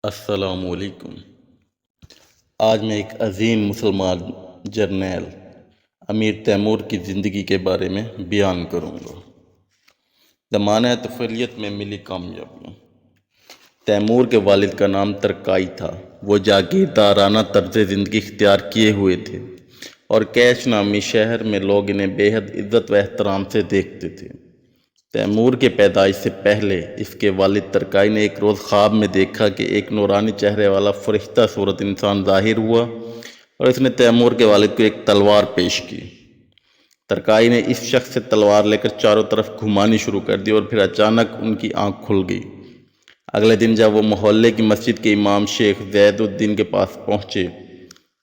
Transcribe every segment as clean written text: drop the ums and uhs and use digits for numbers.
السلام علیکم۔ آج میں ایک عظیم مسلمان جرنیل امیر تیمور کی زندگی کے بارے میں بیان کروں گا۔ زمانہ طفولیت میں ملی کامیابیاں۔ تیمور کے والد کا نام ترکائی تھا۔ وہ جاگیردارانہ طرز زندگی اختیار کیے ہوئے تھے اور کیش نامی شہر میں لوگ انہیں بے حد عزت و احترام سے دیکھتے تھے۔ تیمور کے پیدائش سے پہلے اس کے والد ترکائی نے ایک روز خواب میں دیکھا کہ ایک نورانی چہرے والا فرشتہ صورت انسان ظاہر ہوا اور اس نے تیمور کے والد کو ایک تلوار پیش کی۔ ترکائی نے اس شخص سے تلوار لے کر چاروں طرف گھمانی شروع کر دی اور پھر اچانک ان کی آنکھ کھل گئی۔ اگلے دن جب وہ محلے کی مسجد کے امام شیخ زید الدین کے پاس پہنچے،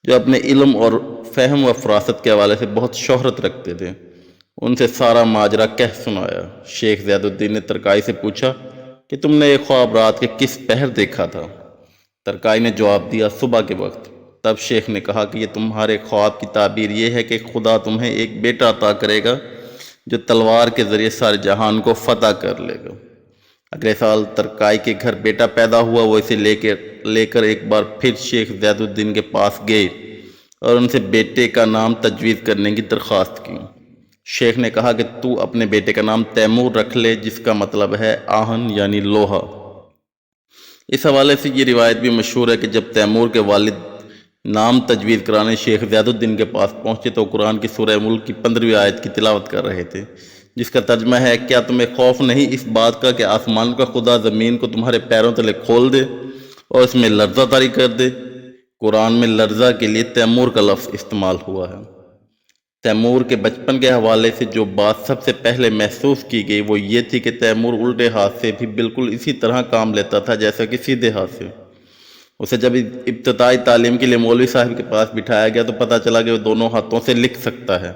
جو اپنے علم اور فہم و فراست کے حوالے سے بہت شہرت رکھتے تھے، ان سے سارا ماجرا کہہ سنایا۔ شیخ زید الدین نے ترکائی سے پوچھا کہ تم نے یہ خواب رات کے کس پہر دیکھا تھا؟ ترکائی نے جواب دیا، صبح کے وقت۔ تب شیخ نے کہا کہ یہ تمہارے خواب کی تعبیر یہ ہے کہ خدا تمہیں ایک بیٹا عطا کرے گا جو تلوار کے ذریعے سارے جہان کو فتح کر لے گا۔ اگلے سال ترکائی کے گھر بیٹا پیدا ہوا۔ وہ اسے لے کر ایک بار پھر شیخ زید الدین کے پاس گئے اور ان سے بیٹے کا نام تجویز کرنے کی درخواست کی۔ شیخ نے کہا کہ تو اپنے بیٹے کا نام تیمور رکھ لے، جس کا مطلب ہے آہن یعنی لوہا۔ اس حوالے سے یہ روایت بھی مشہور ہے کہ جب تیمور کے والد نام تجویز کرانے شیخ زید الدین کے پاس پہنچے تو قرآن کی سورہ ملک کی 15ویں آیت کی تلاوت کر رہے تھے، جس کا ترجمہ ہے، کیا تمہیں خوف نہیں اس بات کا کہ آسمان کا خدا زمین کو تمہارے پیروں تلے کھول دے اور اس میں لرزہ طاری کر دے؟ قرآن میں لرزہ کے لیے تیمور کا لفظ استعمال ہوا ہے۔ تیمور کے بچپن کے حوالے سے جو بات سب سے پہلے محسوس کی گئی وہ یہ تھی کہ تیمور الٹے ہاتھ سے بھی بالکل اسی طرح کام لیتا تھا جیسا کہ سیدھے ہاتھ سے۔ اسے جب ابتدائی تعلیم کے لیے مولوی صاحب کے پاس بٹھایا گیا تو پتہ چلا کہ وہ دونوں ہاتھوں سے لکھ سکتا ہے۔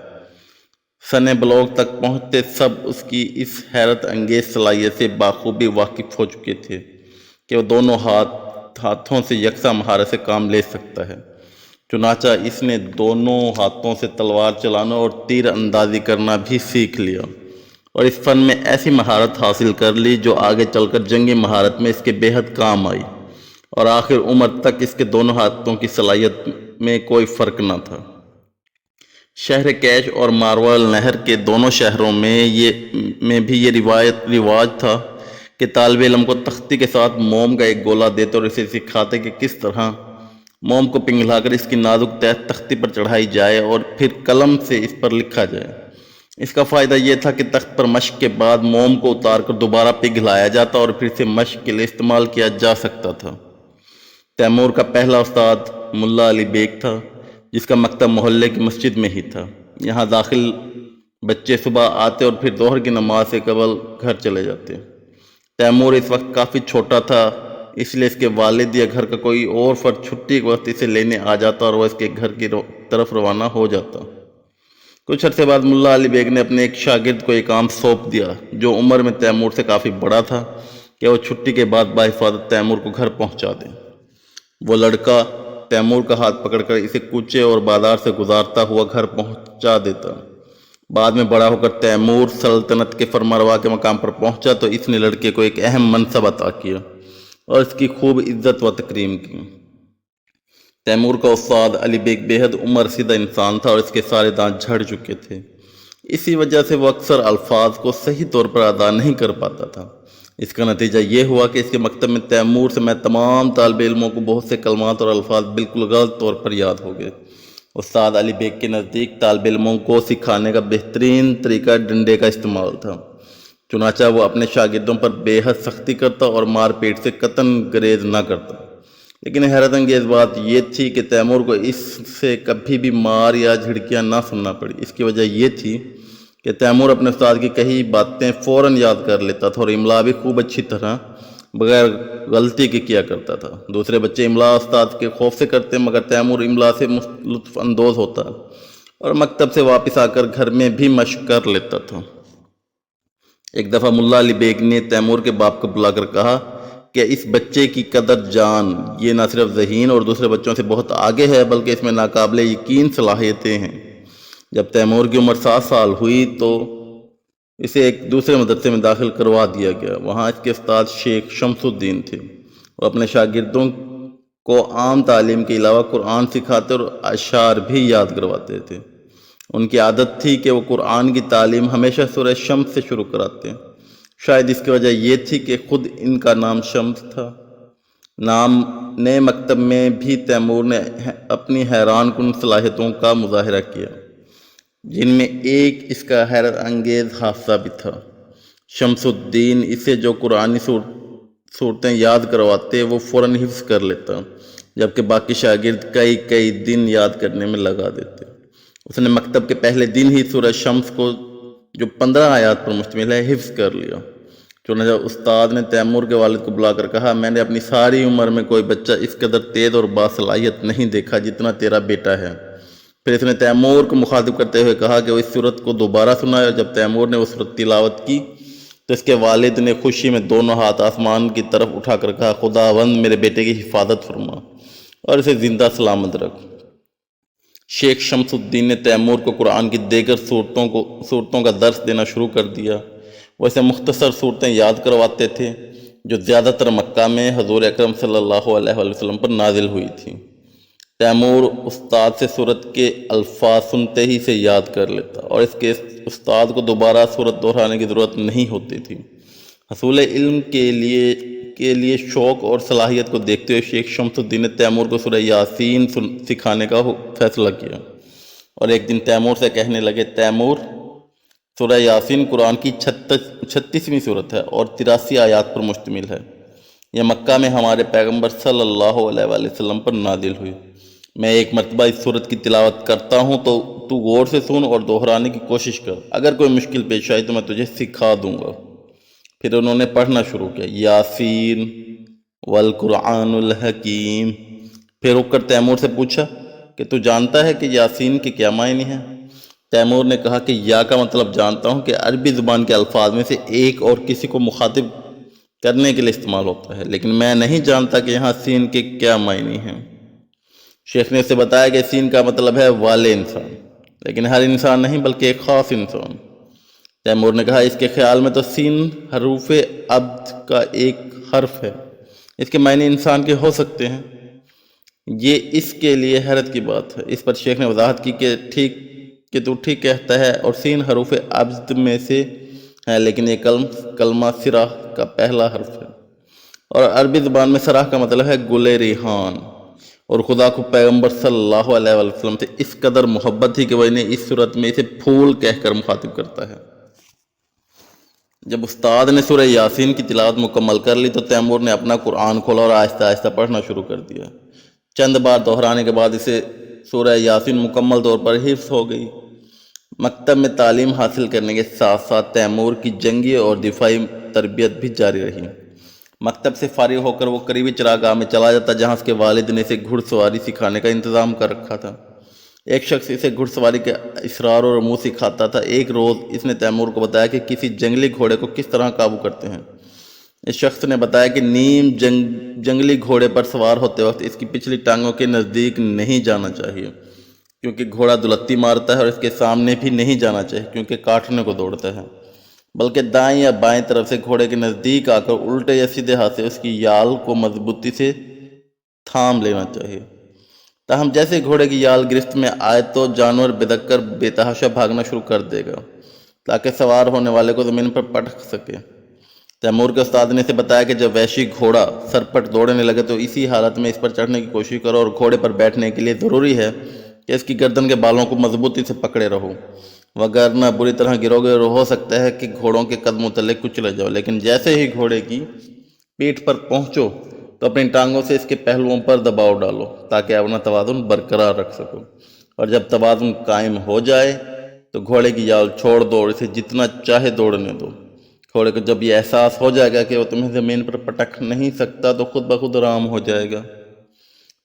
سن بلوغ تک پہنچتے سب اس کی اس حیرت انگیز صلاحیت سے بخوبی واقف ہو چکے تھے کہ وہ دونوں ہاتھوں سے یکساں مہارت سے کام لے سکتا ہے۔ چنانچہ اس نے دونوں ہاتھوں سے تلوار چلانا اور تیر اندازی کرنا بھی سیکھ لیا اور اس فن میں ایسی مہارت حاصل کر لی جو آگے چل کر جنگی مہارت میں اس کے بے حد کام آئی اور آخر عمر تک اس کے دونوں ہاتھوں کی صلاحیت میں کوئی فرق نہ تھا۔ شہر کیش اور ماروال نہر کے دونوں شہروں میں بھی یہ رواج تھا کہ طالب علم کو تختی کے ساتھ موم کا ایک گولا دیتے اور اسے سکھاتے کہ کس طرح موم کو پنگھلا کر اس کی نازک تہ تختی پر چڑھائی جائے اور پھر قلم سے اس پر لکھا جائے۔ اس کا فائدہ یہ تھا کہ تخت پر مشق کے بعد موم کو اتار کر دوبارہ پگھلایا جاتا اور پھر اسے مشق کے لیے استعمال کیا جا سکتا تھا۔ تیمور کا پہلا استاد ملا علی بیگ تھا، جس کا مکتب محلے کی مسجد میں ہی تھا۔ یہاں داخل بچے صبح آتے اور پھر ظہر کی نماز سے قبل گھر چلے جاتے۔ تیمور اس وقت کافی چھوٹا تھا، اس لیے اس کے والد یا گھر کا کوئی اور فرد چھٹی کے وقت اسے لینے آ جاتا اور وہ اس کے گھر کی طرف روانہ ہو جاتا۔ کچھ عرصے بعد ملا علی بیگ نے اپنے ایک شاگرد کو یہ کام سونپ دیا، جو عمر میں تیمور سے کافی بڑا تھا، کہ وہ چھٹی کے بعد بحفاظت تیمور کو گھر پہنچا دے۔ وہ لڑکا تیمور کا ہاتھ پکڑ کر اسے کوچے اور بازار سے گزارتا ہوا گھر پہنچا دیتا۔ بعد میں بڑا ہو کر تیمور سلطنت کے فرمانروا کے مقام پر پہنچا تو اس نے لڑکے کو ایک اہم منصب عطا کیا اور اس کی خوب عزت و تکریم کی۔ تیمور کا استاد علی بیگ بے حد عمر رسیدہ انسان تھا اور اس کے سارے دانت جھڑ چکے تھے۔ اسی وجہ سے وہ اکثر الفاظ کو صحیح طور پر ادا نہیں کر پاتا تھا۔ اس کا نتیجہ یہ ہوا کہ اس کے مکتب میں تیمور سے میں تمام طالب علموں کو بہت سے کلمات اور الفاظ بالکل غلط طور پر یاد ہو گئے۔ استاد علی بیگ کے نزدیک طالب علموں کو سکھانے کا بہترین طریقہ ڈنڈے کا استعمال تھا، چنانچہ وہ اپنے شاگردوں پر بے حد سختی کرتا اور مار پیٹ سے قطعاً گریز نہ کرتا۔ لیکن حیرت انگیز بات یہ تھی کہ تیمور کو اس سے کبھی بھی مار یا جھڑکیاں نہ سننا پڑی۔ اس کی وجہ یہ تھی کہ تیمور اپنے استاد کی کہی باتیں فوراً یاد کر لیتا تھا اور املا بھی خوب اچھی طرح بغیر غلطی کے کیا کرتا تھا۔ دوسرے بچے املا استاد کے خوف سے کرتے، مگر تیمور املا سے لطف اندوز ہوتا اور مکتب سے واپس آ کر گھر میں بھی مشق کر لیتا تھا۔ ایک دفعہ ملا علی بیگ نے تیمور کے باپ کو بلا کر کہا کہ اس بچے کی قدر جان، یہ نہ صرف ذہین اور دوسرے بچوں سے بہت آگے ہے بلکہ اس میں ناقابل یقین صلاحیتیں ہیں۔ جب تیمور کی عمر 7 سال ہوئی تو اسے ایک دوسرے مدرسے میں داخل کروا دیا گیا۔ وہاں اس کے استاد شیخ شمس الدین تھے وہ اپنے شاگردوں کو عام تعلیم کے علاوہ قرآن سکھاتے اور اشعار بھی یاد کرواتے تھے۔ ان کی عادت تھی کہ وہ قرآن کی تعلیم ہمیشہ سورہ شمس سے شروع کراتے۔ شاید اس کی وجہ یہ تھی کہ خود ان کا نام شمس تھا۔ نئے مکتب میں بھی تیمور نے اپنی حیران کن صلاحیتوں کا مظاہرہ کیا، جن میں ایک اس کا حیرت انگیز حادثہ بھی تھا۔ شمس الدین اسے جو قرآنی صورتیں یاد کرواتے وہ فوراً حفظ کر لیتا، جبکہ باقی شاگرد کئی دن یاد کرنے میں لگا دیتے۔ اس نے مکتب کے پہلے دن ہی سورہ شمس کو جو 15 آیات پر مشتمل ہے حفظ کر لیا۔ چنانچہ استاد نے تیمور کے والد کو بلا کر کہا، میں نے اپنی ساری عمر میں کوئی بچہ اس قدر تیز اور باصلاحیت نہیں دیکھا جتنا تیرا بیٹا ہے۔ پھر اس نے تیمور کو مخاطب کرتے ہوئے کہا کہ وہ اس سورت کو دوبارہ سنائے، اور جب تیمور نے وہ سورت تلاوت کی تو اس کے والد نے خوشی میں دونوں ہاتھ آسمان کی طرف اٹھا کر کہا، خداوند میرے بیٹے کی حفاظت فرما اور اسے زندہ سلامت رکھ۔ شیخ شمس الدین نے تیمور کو قرآن کی دیگر صورتوں کا درس دینا شروع کر دیا۔ وہ اسے مختصر صورتیں یاد کرواتے تھے جو زیادہ تر مکہ میں حضور اکرم صلی اللہ علیہ وسلم پر نازل ہوئی تھیں۔ تیمور استاد سے صورت کے الفاظ سنتے ہی سے یاد کر لیتا، اور اس کے استاد کو دوبارہ صورت دہرانے کی ضرورت نہیں ہوتی تھی۔ حصول علم کے لیے شوق اور صلاحیت کو دیکھتے ہوئے شیخ شمس الدین نے تیمور کو سورہ یاسین سکھانے کا فیصلہ کیا، اور ایک دن تیمور سے کہنے لگے، تیمور، سورہ یاسین قرآن کی 36ویں صورت ہے اور 83 آیات پر مشتمل ہے۔ یہ مکہ میں ہمارے پیغمبر صلی اللہ علیہ وآلہ وسلم پر نازل ہوئی۔ میں ایک مرتبہ اس صورت کی تلاوت کرتا ہوں تو غور سے سن اور دہرانے کی کوشش کر، اگر کوئی مشکل پیش آئی تو میں تجھے سکھا دوں گا۔ پھر انہوں نے پڑھنا شروع کیا، یاسین والقرآن الحکیم۔ پھر رک کر تیمور سے پوچھا کہ تو جانتا ہے کہ یاسین کے کیا معنی ہیں؟ تیمور نے کہا کہ یا کا مطلب جانتا ہوں کہ عربی زبان کے الفاظ میں سے ایک اور کسی کو مخاطب کرنے کے لیے استعمال ہوتا ہے، لیکن میں نہیں جانتا کہ یہاں سین کے کیا معنی ہیں۔ شیخ نے اسے بتایا کہ سین کا مطلب ہے والے انسان، لیکن ہر انسان نہیں بلکہ ایک خاص انسان۔ تیمور نے کہا، اس کے خیال میں تو سین حروف عبد کا ایک حرف ہے، اس کے معنی انسان کے ہو سکتے ہیں۔ یہ اس کے لیے حیرت کی بات ہے۔ اس پر شیخ نے وضاحت کی کہ تو ٹھیک کہتا ہے، اور سین حروف عبد میں سے ہے، لیکن یہ کلمہ سرہ کا پہلا حرف ہے، اور عربی زبان میں سرہ کا مطلب ہے گل ریحان، اور خدا کو پیغمبر صلی اللہ علیہ وسلم سے اس قدر محبت تھی کہ وہ انہیں اس صورت میں اسے پھول کہہ کر مخاطب کرتا ہے۔ جب استاد نے سورہ یاسین کی تلاوت مکمل کر لی تو تیمور نے اپنا قرآن کھولا اور آہستہ آہستہ پڑھنا شروع کر دیا۔ چند بار دہرانے کے بعد اسے سورہ یاسین مکمل طور پر حفظ ہو گئی۔ مکتب میں تعلیم حاصل کرنے کے ساتھ ساتھ تیمور کی جنگی اور دفاعی تربیت بھی جاری رہی۔ مکتب سے فارغ ہو کر وہ قریبی چراگاہ میں چلا جاتا جہاں اس کے والد نے اسے گھڑ سواری سکھانے کا انتظام کر رکھا تھا۔ ایک شخص اسے گھڑ سواری کے اسرار اور رموز سکھاتا تھا۔ ایک روز اس نے تیمور کو بتایا کہ کسی جنگلی گھوڑے کو کس طرح قابو کرتے ہیں۔ اس شخص نے بتایا کہ نیم جنگلی گھوڑے پر سوار ہوتے وقت اس کی پچھلی ٹانگوں کے نزدیک نہیں جانا چاہیے کیونکہ گھوڑا دلتی مارتا ہے، اور اس کے سامنے بھی نہیں جانا چاہیے کیونکہ کاٹنے کو دوڑتا ہے، بلکہ دائیں یا بائیں طرف سے گھوڑے کے نزدیک آ کر الٹے یا سیدھے ہاتھ سے اس کی یال کو مضبوطی سے تھام لینا چاہیے۔ تاہم جیسے گھوڑے کی یال گرفت میں آئے تو جانور بدک کر بے تحاشا بھاگنا شروع کر دے گا تاکہ سوار ہونے والے کو زمین پر پٹک سکے۔ تیمور کے استاد نے اسے بتایا کہ جب وحشی گھوڑا سرپٹ دوڑنے لگے تو اسی حالت میں اس پر چڑھنے کی کوشش کرو، اور گھوڑے پر بیٹھنے کے لیے ضروری ہے کہ اس کی گردن کے بالوں کو مضبوطی سے پکڑے رہو، وگرنہ بری طرح گرو گے اور ہو سکتا ہے کہ گھوڑوں کے قدموں تلے کچلے جاؤ۔ لیکن جیسے ہی گھوڑے کی پیٹھ پر پہنچو تو اپنی ٹانگوں سے اس کے پہلوؤں پر دباؤ ڈالو تاکہ اپنا توازن برقرار رکھ سکو، اور جب توازن قائم ہو جائے تو گھوڑے کی یال چھوڑ دو اور اسے جتنا چاہے دوڑنے دو۔ گھوڑے کو جب یہ احساس ہو جائے گا کہ وہ تمہیں زمین پر پٹک نہیں سکتا تو خود بخود آرام ہو جائے گا۔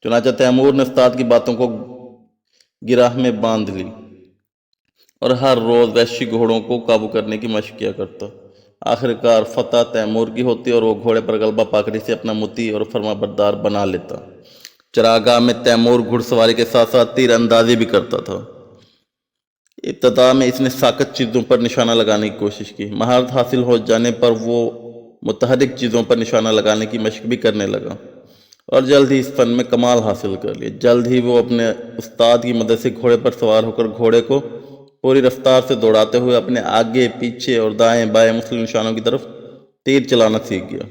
چنانچہ تیمور نے استاد کی باتوں کو گراہ میں باندھ لی اور ہر روز وحشی گھوڑوں کو قابو کرنے کی مشق کیا کرتا۔ آخرکار فتح تیمور کی ہوتی اور وہ گھوڑے پر غلبہ پا کر اسے اپنا مطیع اور فرما بردار بنا لیتا۔ چراگاہ میں تیمور گھڑ سواری کے ساتھ ساتھ تیر اندازی بھی کرتا تھا۔ ابتدا میں اس نے ساکت چیزوں پر نشانہ لگانے کی کوشش کی۔ مہارت حاصل ہو جانے پر وہ متحرک چیزوں پر نشانہ لگانے کی مشق بھی کرنے لگا اور جلد ہی اس فن میں کمال حاصل کر لیا۔ جلد ہی وہ اپنے استاد کی مدد سے گھوڑے پر سوار ہو کر گھوڑے کو پوری رفتار سے دوڑاتے ہوئے اپنے آگے پیچھے اور دائیں بائیں مختلف نشانوں کی طرف تیر چلانا سیکھ گیا۔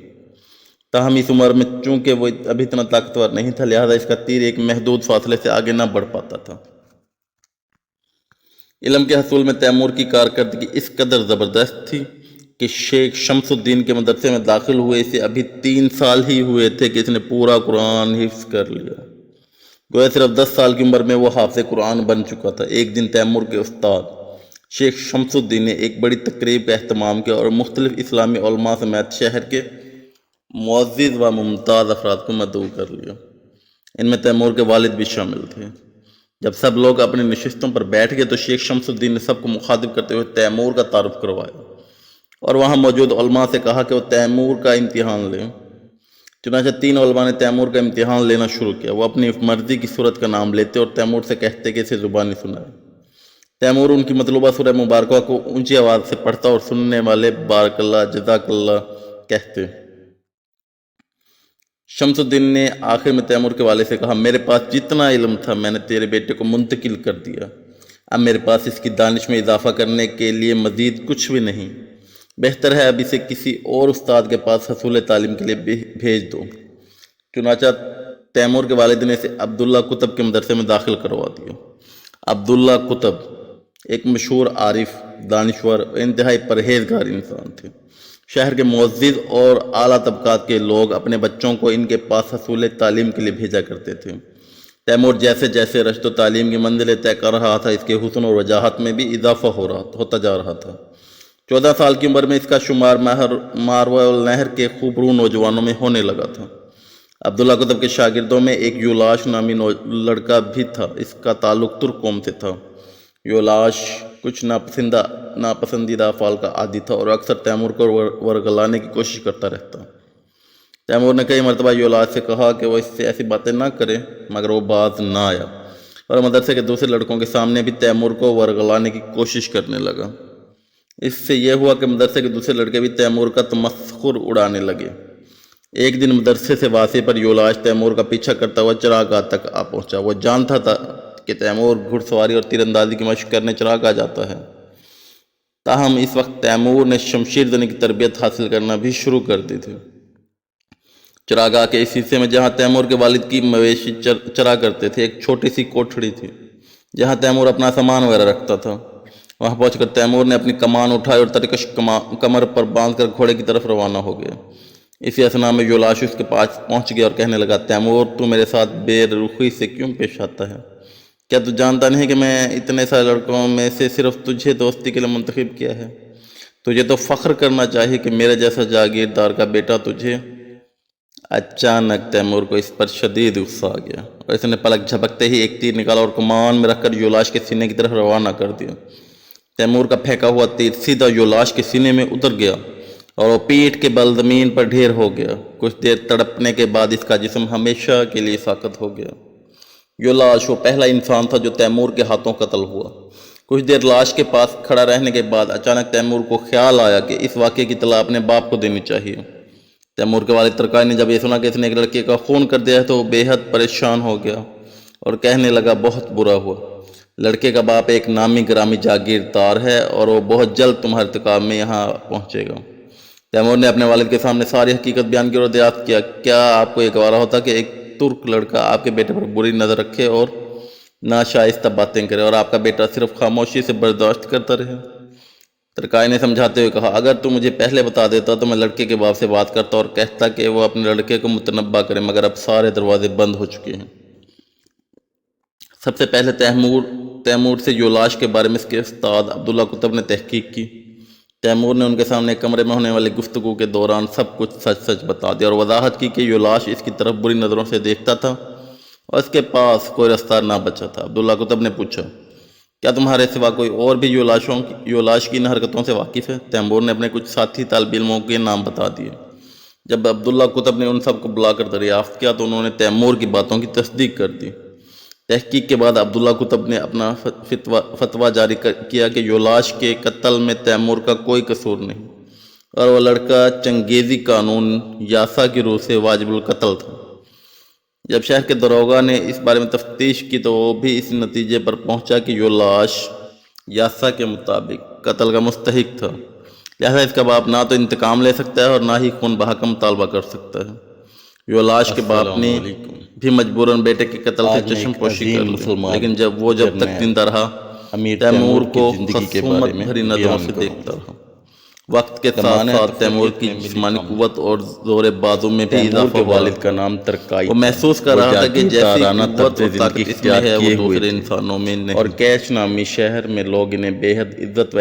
تاہم اس عمر میں چونکہ وہ ابھی اتنا طاقتور نہیں تھا، لہذا اس کا تیر ایک محدود فاصلے سے آگے نہ بڑھ پاتا تھا۔ علم کے حصول میں تیمور کی کارکردگی اس قدر زبردست تھی کہ شیخ شمس الدین کے مدرسے میں داخل ہوئے اسے ابھی 3 سال ہی ہوئے تھے کہ اس نے پورا قرآن حفظ کر لیا۔ گویا صرف 10 سال کی عمر میں وہ حافظ قرآن بن چکا تھا۔ ایک دن تیمور کے استاد شیخ شمس الدین نے ایک بڑی تقریب کا اہتمام کیا اور مختلف اسلامی علماء سمیت شہر کے معزز و ممتاز افراد کو مدعو کر لیا۔ ان میں تیمور کے والد بھی شامل تھے۔ جب سب لوگ اپنی نشستوں پر بیٹھ گئے تو شیخ شمس الدین نے سب کو مخاطب کرتے ہوئے تیمور کا تعارف کروایا اور وہاں موجود علماء سے کہا کہ وہ تیمور کا امتحان لیں۔ چنانچہ 3 علماء نے تیمور کا امتحان لینا شروع کیا۔ وہ اپنی مرضی کی سورت کا نام لیتے اور تیمور سے کہتے کہ اسے زبانی سنائے۔ تیمور ان کی مطلوبہ سورہ مبارکہ کو اونچی آواز سے پڑھتا اور سننے والے بارک اللہ جزاک اللہ کہتے۔ شمس الدین نے آخر میں تیمور کے والد سے کہا، میرے پاس جتنا علم تھا میں نے تیرے بیٹے کو منتقل کر دیا۔ اب میرے پاس اس کی دانش میں اضافہ کرنے کے لیے مزید کچھ بھی نہیں۔ بہتر ہے اب اسے کسی اور استاد کے پاس حصول تعلیم کے لیے بھیج دو۔ چنانچہ تیمور کے والد نے اسے عبداللہ قطب کے مدرسے میں داخل کروا دیا۔ عبداللہ قطب ایک مشہور عارف، دانشور اور انتہائی پرہیزگار انسان تھے۔ شہر کے معزز اور اعلیٰ طبقات کے لوگ اپنے بچوں کو ان کے پاس حصول تعلیم کے لیے بھیجا کرتے تھے۔ تیمور جیسے جیسے رشد و تعلیم کی منزلیں طے کر رہا تھا، اس کے حسن اور وجاہت میں بھی اضافہ ہوتا جا رہا تھا۔ 14 سال کی عمر میں اس کا شمار ماروی النہر کے خوبرو نوجوانوں میں ہونے لگا تھا۔ عبداللہ قطب کے شاگردوں میں ایک یولاش نامی لڑکا بھی تھا۔ اس کا تعلق ترک قوم سے تھا۔ یولاش کچھ ناپسندیدہ افعال کا عادی تھا اور اکثر تیمور کو ورگلانے کی کوشش کرتا رہتا۔ تیمور نے کئی مرتبہ یولاش سے کہا کہ وہ اس سے ایسی باتیں نہ کرے، مگر وہ باز نہ آیا اور مدرسے کے دوسرے لڑکوں کے سامنے بھی تیمور کو ورگلانے کی کوشش کرنے لگا۔ اس سے یہ ہوا کہ مدرسے کے دوسرے لڑکے بھی تیمور کا تمسخر اڑانے لگے۔ ایک دن مدرسے سے واپسی پر یولاش تیمور کا پیچھا کرتا ہوا چراگاہ تک آ پہنچا۔ وہ جانتا تھا کہ تیمور گھڑ سواری اور تیر اندازی کی مشق کرنے چراگاہ جاتا ہے۔ تاہم اس وقت تیمور نے شمشیر زنی کی تربیت حاصل کرنا بھی شروع کر دی تھی۔ چراگاہ کے اس حصے میں جہاں تیمور کے والد کی مویشی چرا کرتے تھے، ایک چھوٹی سی کوٹھڑی تھی جہاں تیمور اپنا سامان وغیرہ رکھتا تھا۔ وہاں پہنچ کر تیمور نے اپنی کمان اٹھائی اور ترکش کمر پر باندھ کر گھوڑے کی طرف روانہ ہو گیا۔ اسی اثنا میں یولاش اس کے پاس پہنچ گیا اور کہنے لگا، تیمور تو میرے ساتھ بے رخی سے کیوں پیش آتا ہے؟ کیا تو جانتا نہیں کہ میں اتنے سارے لڑکوں میں سے صرف تجھے دوستی کے لیے منتخب کیا ہے؟ تجھے تو فخر کرنا چاہیے کہ میرے جیسا جاگیردار کا بیٹا تجھے۔ اچانک تیمور کو اس پر شدید غصہ آ گیا اور اس نے پلک جھپکتے ہی ایک تیر نکالا اور کمان میں رکھ کر یولاش کے سینے کی طرف روانہ کر دیا۔ تیمور کا پھینکا ہوا تیر سیدھا یولاش کے سینے میں اتر گیا اور وہ پیٹھ کے بل زمین پر ڈھیر ہو گیا۔ کچھ دیر تڑپنے کے بعد اس کا جسم ہمیشہ کے لیے ساقط ہو گیا۔ یولاش وہ پہلا انسان تھا جو تیمور کے ہاتھوں قتل ہوا۔ کچھ دیر لاش کے پاس کھڑا رہنے کے بعد اچانک تیمور کو خیال آیا کہ اس واقعے کی اطلاع اپنے باپ کو دینی چاہیے۔ تیمور کے والد ترکائی نے جب یہ سنا کہ اس نے ایک لڑکے کا خون کر دیا ہے تو وہ بے حد پریشان ہو گیا اور کہنے لگا، بہت برا ہوا۔ لڑکے کا باپ ایک نامی گرامی جاگیردار ہے اور وہ بہت جلد تمہارے انتقام میں یہاں پہنچے گا۔ تیمور نے اپنے والد کے سامنے ساری حقیقت بیان کی اور دریافت کیا، کیا آپ کو یہ گوارا ہوتا کہ ایک ترک لڑکا آپ کے بیٹے پر بری نظر رکھے اور ناشائستہ باتیں کرے اور آپ کا بیٹا صرف خاموشی سے برداشت کرتا رہے؟ ترکائی نے سمجھاتے ہوئے کہا، اگر تو مجھے پہلے بتا دیتا تو میں لڑکے کے باپ سے بات کرتا اور کہتا کہ وہ اپنے لڑکے کو متنبہ کرے، مگر اب سارے دروازے بند ہو چکے ہیں۔ سب سے پہلے تیمور سے یولاش کے بارے میں اس کے استاد عبداللہ قطب نے تحقیق کی۔ تیمور نے ان کے سامنے کمرے میں ہونے والی گفتگو کے دوران سب کچھ سچ سچ بتا دیا اور وضاحت کی کہ یولاش اس کی طرف بری نظروں سے دیکھتا تھا اور اس کے پاس کوئی رستہ نہ بچا تھا۔ عبداللہ قطب نے پوچھا، کیا تمہارے سوا کوئی اور بھی یولاش کی ان حرکتوں سے واقف ہے؟ تیمور نے اپنے کچھ ساتھی طالب علموں کے نام بتا دیے۔ جب عبداللہ قطب نے ان سب کو بلا کر دریافت کیا تو انہوں نے تیمور کی باتوں کی تصدیق کر دی۔ تحقیق کے بعد عبداللہ قطب نے اپنا فتویٰ جاری کیا کہ یولاش کے قتل میں تیمور کا کوئی قصور نہیں اور وہ لڑکا چنگیزی قانون یاسا کی روح سے واجب القتل تھا۔ جب شہر کے داروغہ نے اس بارے میں تفتیش کی تو وہ بھی اس نتیجے پر پہنچا کہ یہ لاش یاسا کے مطابق قتل کا مستحق تھا، لہذا اس کا باپ نہ تو انتقام لے سکتا ہے اور نہ ہی خون بہا کا مطالبہ کر سکتا ہے۔ یہ لاش کے باپ نے بھی مجبوراً بیٹے کے قتل سے چشم پوشی کر لی، لیکن وہ جب تک زندہ رہا تیمور کو خصومت بھری نظروں سے دیکھتا رہا۔ وقت کے ساتھ ساتھ تیمور کی جسمانی قوت اور زور بازو میں بھی اضافہ ہوا۔ والد کا نام ترکائی وہ محسوس کر رہا تھا کہ جیسی قوت اور طاقت اس میں ہے وہ کیے ہوئے دوسرے تھے، انسانوں میں نہیں۔ اور کیش نامی شہر میں لوگ انہیں بے حد عزت و